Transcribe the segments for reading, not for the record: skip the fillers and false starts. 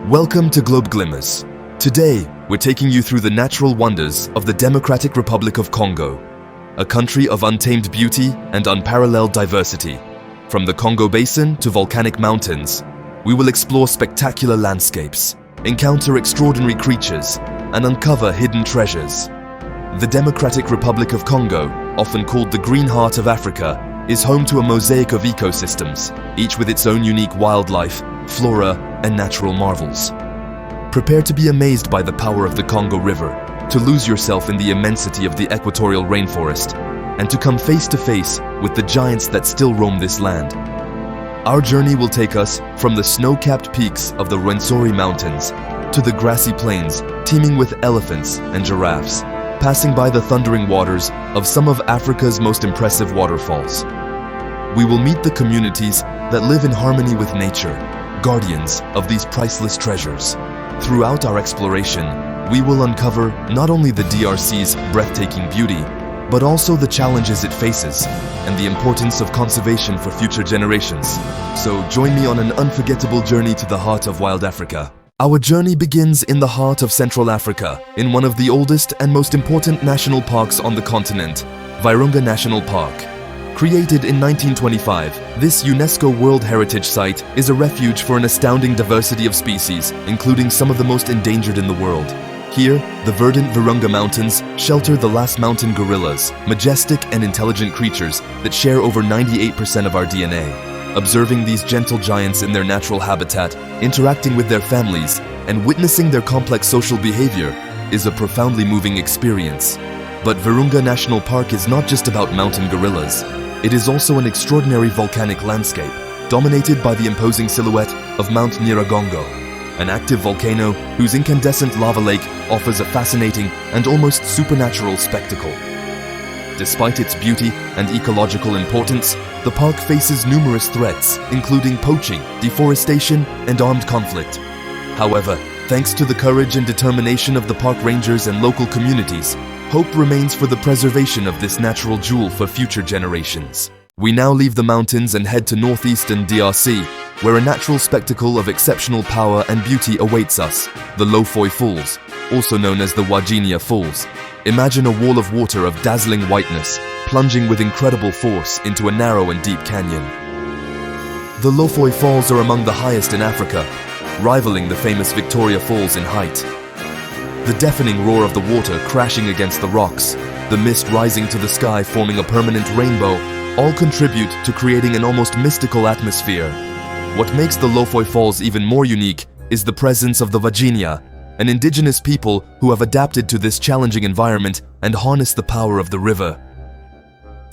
Welcome to Globe Glimmers. Today, we're taking you through the natural wonders of the Democratic Republic of Congo, a country of untamed beauty and unparalleled diversity. From the Congo Basin to volcanic mountains, we will explore spectacular landscapes, encounter extraordinary creatures, and uncover hidden treasures. The Democratic Republic of Congo, often called the Green Heart of Africa, is home to a mosaic of ecosystems, each with its own unique wildlife, flora, and natural marvels. Prepare to be amazed by the power of the Congo River, to lose yourself in the immensity of the equatorial rainforest, and to come face to face with the giants that still roam this land. Our journey will take us from the snow-capped peaks of the Rwenzori Mountains to the grassy plains teeming with elephants and giraffes, passing by the thundering waters of some of Africa's most impressive waterfalls. We will meet the communities that live in harmony with nature, guardians of these priceless treasures. Throughout our exploration, we will uncover not only the DRC's breathtaking beauty, but also the challenges it faces and the importance of conservation for future generations. So join me on an unforgettable journey to the heart of wild Africa. Our journey begins in the heart of Central Africa, in one of the oldest and most important national parks on the continent, Virunga National Park. Created in 1925, this UNESCO World Heritage Site is a refuge for an astounding diversity of species, including some of the most endangered in the world. Here, the verdant Virunga Mountains shelter the last mountain gorilles, majestic and intelligent creatures that share over 98% of our DNA. Observing these gentle giants in their natural habitat, interacting with their families, and witnessing their complex social behavior is a profoundly moving experience. But Virunga National Park is not just about mountain gorillas. It is also an extraordinary volcanic landscape, dominated by the imposing silhouette of Mount Nyiragongo, an active volcano whose incandescent lava lake offers a fascinating and almost supernatural spectacle. Despite its beauty and ecological importance, the park faces numerous threats, including poaching, deforestation, and armed conflict. However, thanks to the courage and determination of the park rangers and local communities, hope remains for the preservation of this natural jewel for future generations. We now leave the mountains and head to northeastern DRC, where a natural spectacle of exceptional power and beauty awaits us, the Lofoi Falls, also known as the Virunga Falls. Imagine a wall of water of dazzling whiteness, plunging with incredible force into a narrow and deep canyon. The Lofoi Falls are among the highest in Africa, rivaling the famous Victoria Falls in height. The deafening roar of the water crashing against the rocks, the mist rising to the sky forming a permanent rainbow, all contribute to creating an almost mystical atmosphere. What makes the Lofoi Falls even more unique is the presence of the Virunga, an indigenous people who have adapted to this challenging environment and harness the power of the river.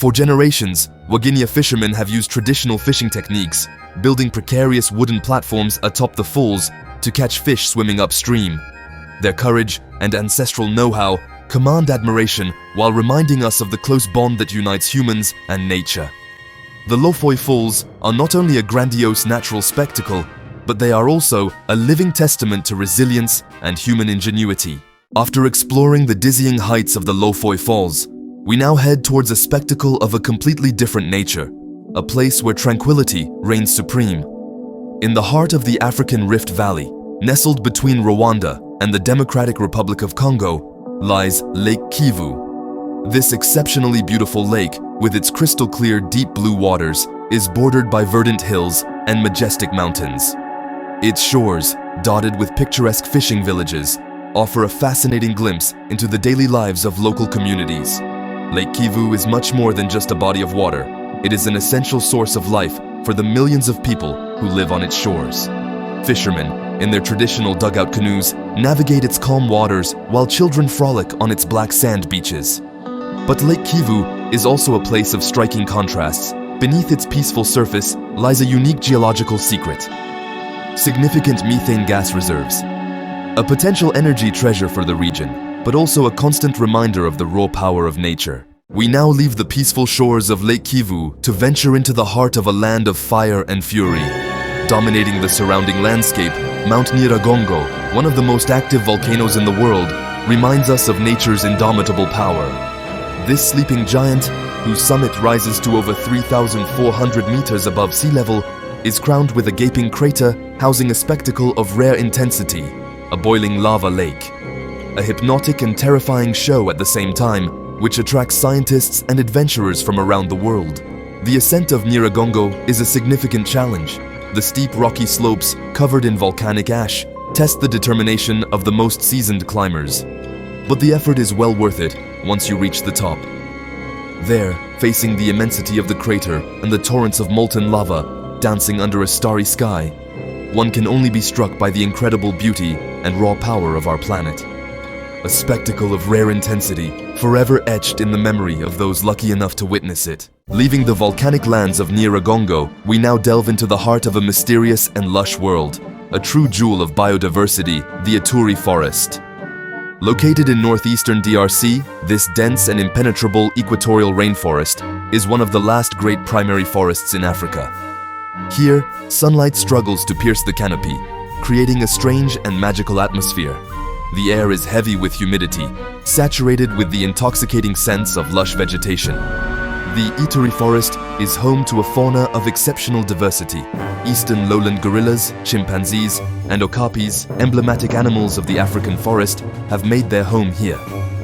For generations, Virunga fishermen have used traditional fishing techniques, building precarious wooden platforms atop the falls to catch fish swimming upstream. Their courage and ancestral know-how command admiration while reminding us of the close bond that unites humans and nature. The Lofoi Falls are not only a grandiose natural spectacle, but they are also a living testament to resilience and human ingenuity. After exploring the dizzying heights of the Lofoi Falls, we now head towards a spectacle of a completely different nature, a place where tranquility reigns supreme. In the heart of the African Rift Valley, nestled between Rwanda and the Democratic Republic of Congo, lies Lake Kivu. This exceptionally beautiful lake, with its crystal-clear deep blue waters, is bordered by verdant hills and majestic mountains. Its shores, dotted with picturesque fishing villages, offer a fascinating glimpse into the daily lives of local communities. Lake Kivu is much more than just a body of water. It is an essential source of life for the millions of people who live on its shores. Fishermen, in their traditional dugout canoes, navigate its calm waters while children frolic on its black sand beaches. But Lake Kivu is also a place of striking contrasts. Beneath its peaceful surface lies a unique geological secret: significant methane gas reserves. A potential energy treasure for the region, but also a constant reminder of the raw power of nature. We now leave the peaceful shores of Lake Kivu to venture into the heart of a land of fire and fury. Dominating the surrounding landscape, Mount Nyiragongo, one of the most active volcanoes in the world, reminds us of nature's indomitable power. This sleeping giant, whose summit rises to over 3,400 meters above sea level, is crowned with a gaping crater housing a spectacle of rare intensity, a boiling lava lake. A hypnotic and terrifying show at the same time, which attracts scientists and adventurers from around the world. The ascent of Nyiragongo is a significant challenge. The steep rocky slopes, covered in volcanic ash, test the determination of the most seasoned climbers. But the effort is well worth it once you reach the top. There, facing the immensity of the crater and the torrents of molten lava dancing under a starry sky, one can only be struck by the incredible beauty and raw power of our planet. A spectacle of rare intensity, forever etched in the memory of those lucky enough to witness it. Leaving the volcanic lands of Nyiragongo, we now delve into the heart of a mysterious and lush world, a true jewel of biodiversity, the Ituri Forest. Located in northeastern DRC, this dense and impenetrable equatorial rainforest is one of the last great primary forests in Africa. Here, sunlight struggles to pierce the canopy, creating a strange and magical atmosphere. The air is heavy with humidity, saturated with the intoxicating scents of lush vegetation. The Ituri Forest is home to a fauna of exceptional diversity. Eastern lowland gorilles, chimpanzees, and okapis, emblematic animals of the African forest, have made their home here.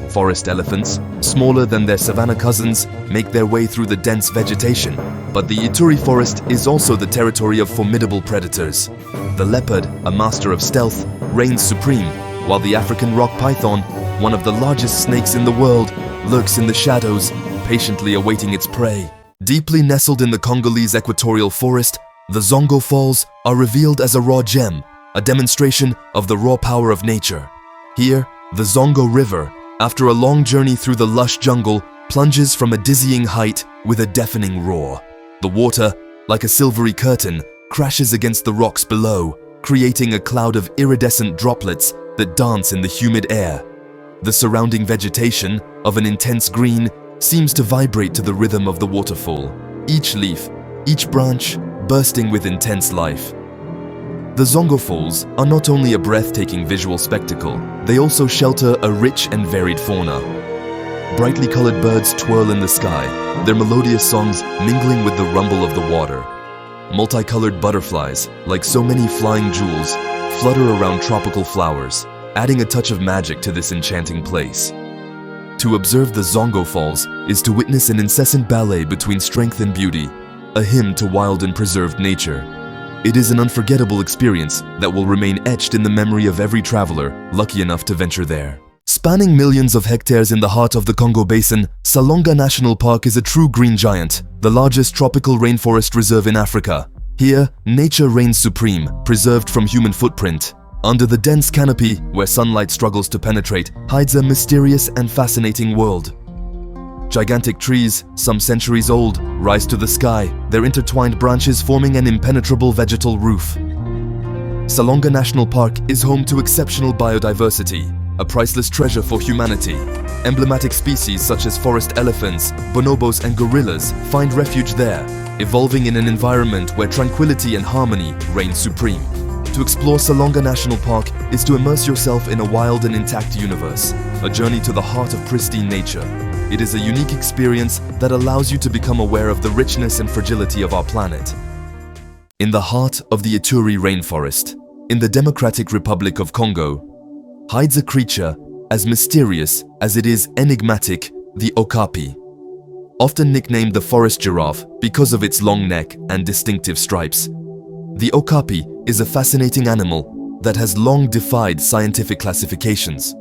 Forest elephants, smaller than their savanna cousins, make their way through the dense vegetation. But the Ituri Forest is also the territory of formidable predators. The leopard, a master of stealth, reigns supreme, while the African rock python, one of the largest snakes in the world, lurks in the shadows, patiently awaiting its prey. Deeply nestled in the Congolese equatorial forest, the Zongo Falls are revealed as a raw gem, a demonstration of the raw power of nature. Here, the Zongo River, after a long journey through the lush jungle, plunges from a dizzying height with a deafening roar. The water, like a silvery curtain, crashes against the rocks below, creating a cloud of iridescent droplets that dance in the humid air. The surrounding vegetation, of an intense green, seems to vibrate to the rhythm of the waterfall, each leaf, each branch bursting with intense life. The Zongo Falls are not only a breathtaking visual spectacle, they also shelter a rich and varied fauna. Brightly colored birds twirl in the sky, their melodious songs mingling with the rumble of the water. Multicolored butterflies, like so many flying jewels, flutter around tropical flowers, adding a touch of magic to this enchanting place. To observe the Zongo Falls is to witness an incessant ballet between strength and beauty, a hymn to wild and preserved nature. It is an unforgettable experience that will remain etched in the memory of every traveler lucky enough to venture there. Spanning millions of hectares in the heart of the Congo Basin, Salonga National Park is a true green giant, the largest tropical rainforest reserve in Africa. Here, nature reigns supreme, preserved from human footprint. Under the dense canopy, where sunlight struggles to penetrate, hides a mysterious and fascinating world. Gigantic trees, some centuries old, rise to the sky, their intertwined branches forming an impenetrable vegetal roof. Salonga National Park is home to exceptional biodiversity, a priceless treasure for humanity. Emblematic species such as forest elephants, bonobos, and gorillas find refuge there, evolving in an environment where tranquility and harmony reign supreme. To explore Salonga National Park is to immerse yourself in a wild and intact universe, a journey to the heart of pristine nature. It is a unique experience that allows you to become aware of the richness and fragility of our planet. In the heart of the Ituri rainforest, in the Democratic Republic of Congo, hides a creature as mysterious as it is enigmatic, the okapi. Often nicknamed the forest giraffe because of its long neck and distinctive stripes, the okapi is a fascinating animal that has long defied scientific classifications.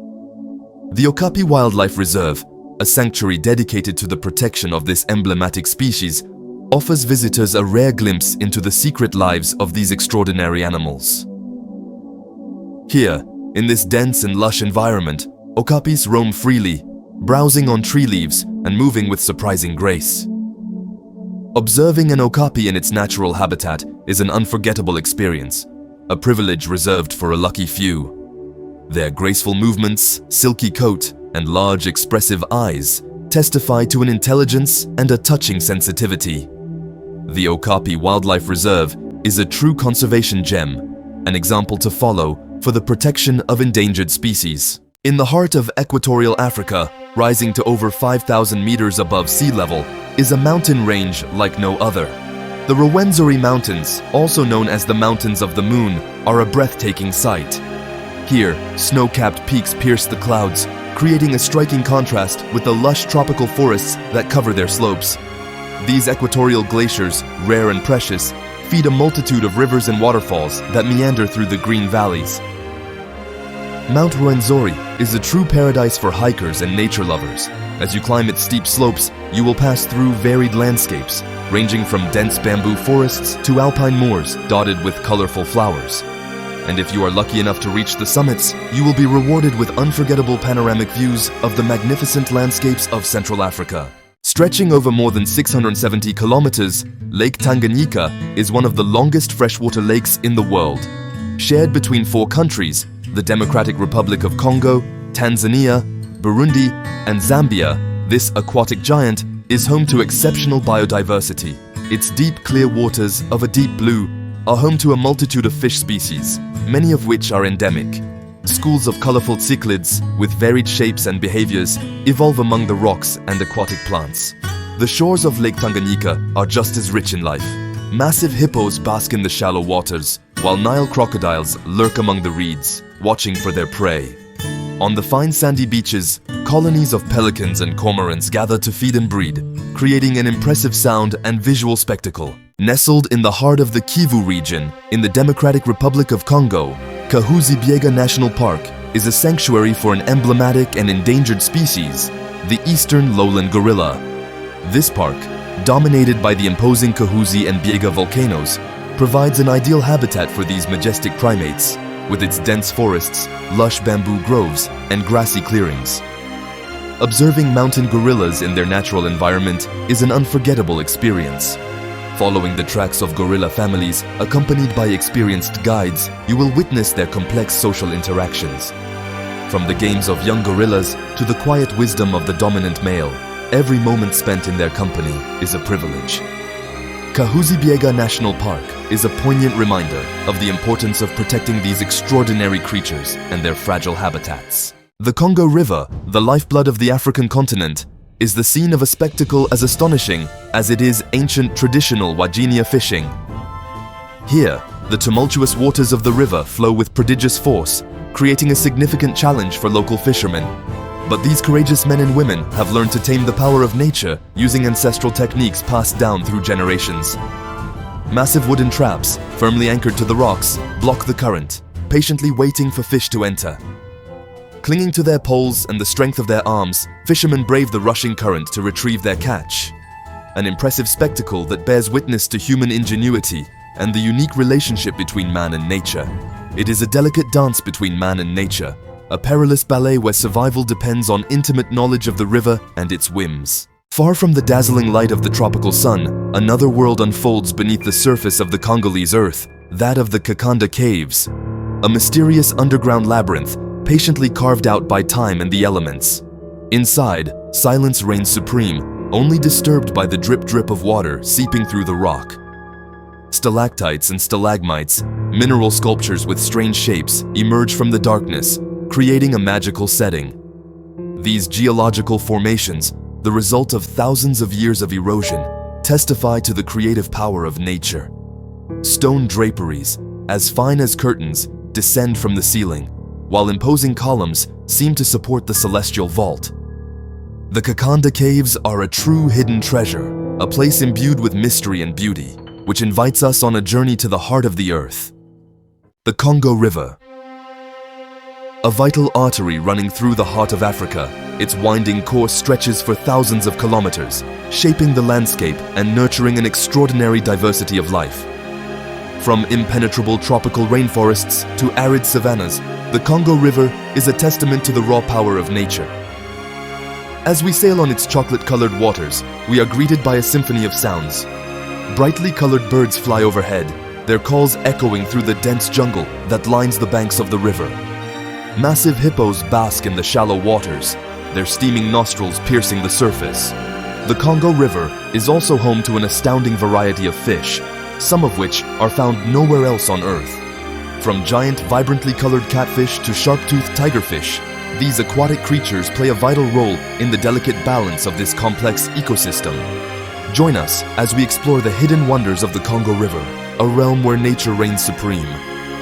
The Okapi Wildlife Reserve, a sanctuary dedicated to the protection of this emblematic species, offers visitors a rare glimpse into the secret lives of these extraordinary animals. Here, in this dense and lush environment, okapis roam freely, browsing on tree leaves and moving with surprising grace. Observing an okapi in its natural habitat is an unforgettable experience, a privilege reserved for a lucky few. Their graceful movements, silky coat, and large expressive eyes testify to an intelligence and a touching sensitivity. The Okapi Wildlife Reserve is a true conservation gem, an example to follow for the protection of endangered species. In the heart of equatorial Africa, rising to over 5,000 meters above sea level, is a mountain range like no other. The Rwenzori Mountains, also known as the Mountains of the Moon, are a breathtaking sight. Here, snow-capped peaks pierce the clouds, creating a striking contrast with the lush tropical forests that cover their slopes. These equatorial glaciers, rare and precious, feed a multitude of rivers and waterfalls that meander through the green valleys. Mount Rwenzori is a true paradise for hikers and nature lovers. As you climb its steep slopes, you will pass through varied landscapes, ranging from dense bamboo forests to alpine moors dotted with colorful flowers. And if you are lucky enough to reach the summits, you will be rewarded with unforgettable panoramic views of the magnificent landscapes of Central Africa. Stretching over more than 670 kilometers, Lake Tanganyika is one of the longest freshwater lakes in the world. Shared between 4 countries, the Democratic Republic of Congo, Tanzania, Burundi, and Zambia, this aquatic giant is home to exceptional biodiversity. Its deep, clear waters of a deep blue are home to a multitude of fish species, many of which are endemic. Schools of colorful cichlids with varied shapes and behaviors evolve among the rocks and aquatic plants. The shores of Lake Tanganyika are just as rich in life. Massive hippos bask in the shallow waters, while Nile crocodiles lurk among the reeds, watching for their prey. On the fine sandy beaches, colonies of pelicans and cormorants gather to feed and breed, creating an impressive sound and visual spectacle. Nestled in the heart of the Kivu region, in the Democratic Republic of Congo, Virunga National Park is a sanctuary for an emblematic and endangered species, the eastern lowland gorilla. This park, dominated by the imposing Kahuzi and Biega volcanoes, provides an ideal habitat for these majestic primates, with its dense forests, lush bamboo groves, and grassy clearings. Observing mountain gorillas in their natural environment is an unforgettable experience. Following the tracks of gorilla families, accompanied by experienced guides, you will witness their complex social interactions. From the games of young gorillas to the quiet wisdom of the dominant male, every moment spent in their company is a privilege. Virunga National Park is a poignant reminder of the importance of protecting these extraordinary creatures and their fragile habitats. The Congo River, the lifeblood of the African continent, is the scene of a spectacle as astonishing as it is ancient traditional Wagenia fishing. Here, the tumultuous waters of the river flow with prodigious force, creating a significant challenge for local fishermen. But these courageous men and women have learned to tame the power of nature using ancestral techniques passed down through generations. Massive wooden traps, firmly anchored to the rocks, block the current, patiently waiting for fish to enter. Clinging to their poles and the strength of their arms, fishermen brave the rushing current to retrieve their catch. An impressive spectacle that bears witness to human ingenuity and the unique relationship between man and nature. It is a delicate dance between man and nature, a perilous ballet where survival depends on intimate knowledge of the river and its whims. Far from the dazzling light of the tropical sun, another world unfolds beneath the surface of the Congolese earth, that of the Kakanda Caves, a mysterious underground labyrinth patiently carved out by time and the elements. Inside, silence reigns supreme, only disturbed by the drip-drip of water seeping through the rock. Stalactites and stalagmites, mineral sculptures with strange shapes, emerge from the darkness, creating a magical setting. These geological formations, the result of thousands of years of erosion, testify to the creative power of nature. Stone draperies, as fine as curtains, descend from the ceiling, while imposing columns seem to support the celestial vault. The Kakanda Caves are a true hidden treasure, a place imbued with mystery and beauty, which invites us on a journey to the heart of the earth. The Congo River. A vital artery running through the heart of Africa, its winding course stretches for thousands of kilometers, shaping the landscape and nurturing an extraordinary diversity of life. From impenetrable tropical rainforests to arid savannas, the Congo River is a testament to the raw power of nature. As we sail on its chocolate-colored waters, we are greeted by a symphony of sounds. Brightly colored birds fly overhead, their calls echoing through the dense jungle that lines the banks of the river. Massive hippos bask in the shallow waters, their steaming nostrils piercing the surface. The Congo River is also home to an astounding variety of fish, some of which are found nowhere else on Earth. From giant, vibrantly colored catfish to sharp-toothed tigerfish, these aquatic creatures play a vital role in the delicate balance of this complex ecosystem. Join us as we explore the hidden wonders of the Congo River, a realm where nature reigns supreme.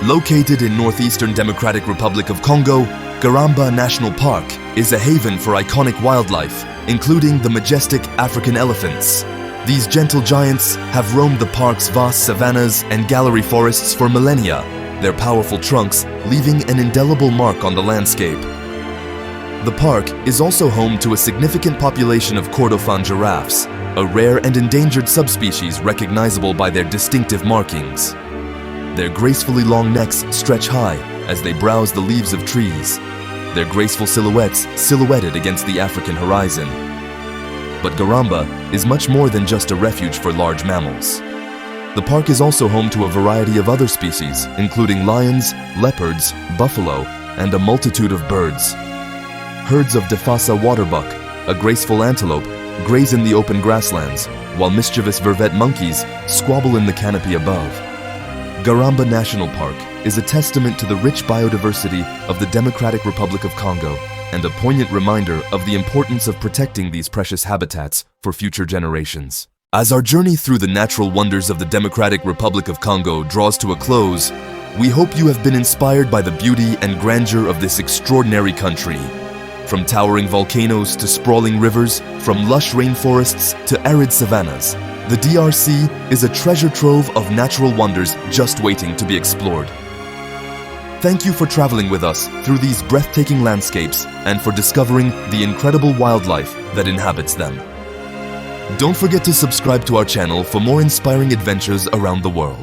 Located in northeastern Democratic Republic of Congo, Garamba National Park is a haven for iconic wildlife, including the majestic African elephants. These gentle giants have roamed the park's vast savannas and gallery forests for millennia, their powerful trunks leaving an indelible mark on the landscape. The park is also home to a significant population of Kordofan giraffes, a rare and endangered subspecies recognizable by their distinctive markings. Their gracefully long necks stretch high as they browse the leaves of trees, their graceful silhouettes silhouetted against the African horizon. But Garamba is much more than just a refuge for large mammals. The park is also home to a variety of other species, including lions, leopards, buffalo, and a multitude of birds. Herds of Defasa waterbuck, a graceful antelope, graze in the open grasslands, while mischievous vervet monkeys squabble in the canopy above. Garamba National Park is a testament to the rich biodiversity of the Democratic Republic of Congo and a poignant reminder of the importance of protecting these precious habitats for future generations. As our journey through the natural wonders of the Democratic Republic of Congo draws to a close, we hope you have been inspired by the beauty and grandeur of this extraordinary country. From towering volcanoes to sprawling rivers, from lush rainforests to arid savannas, the DRC is a treasure trove of natural wonders just waiting to be explored. Thank you for traveling with us through these breathtaking landscapes and for discovering the incredible wildlife that inhabits them. Don't forget to subscribe to our channel for more inspiring adventures around the world.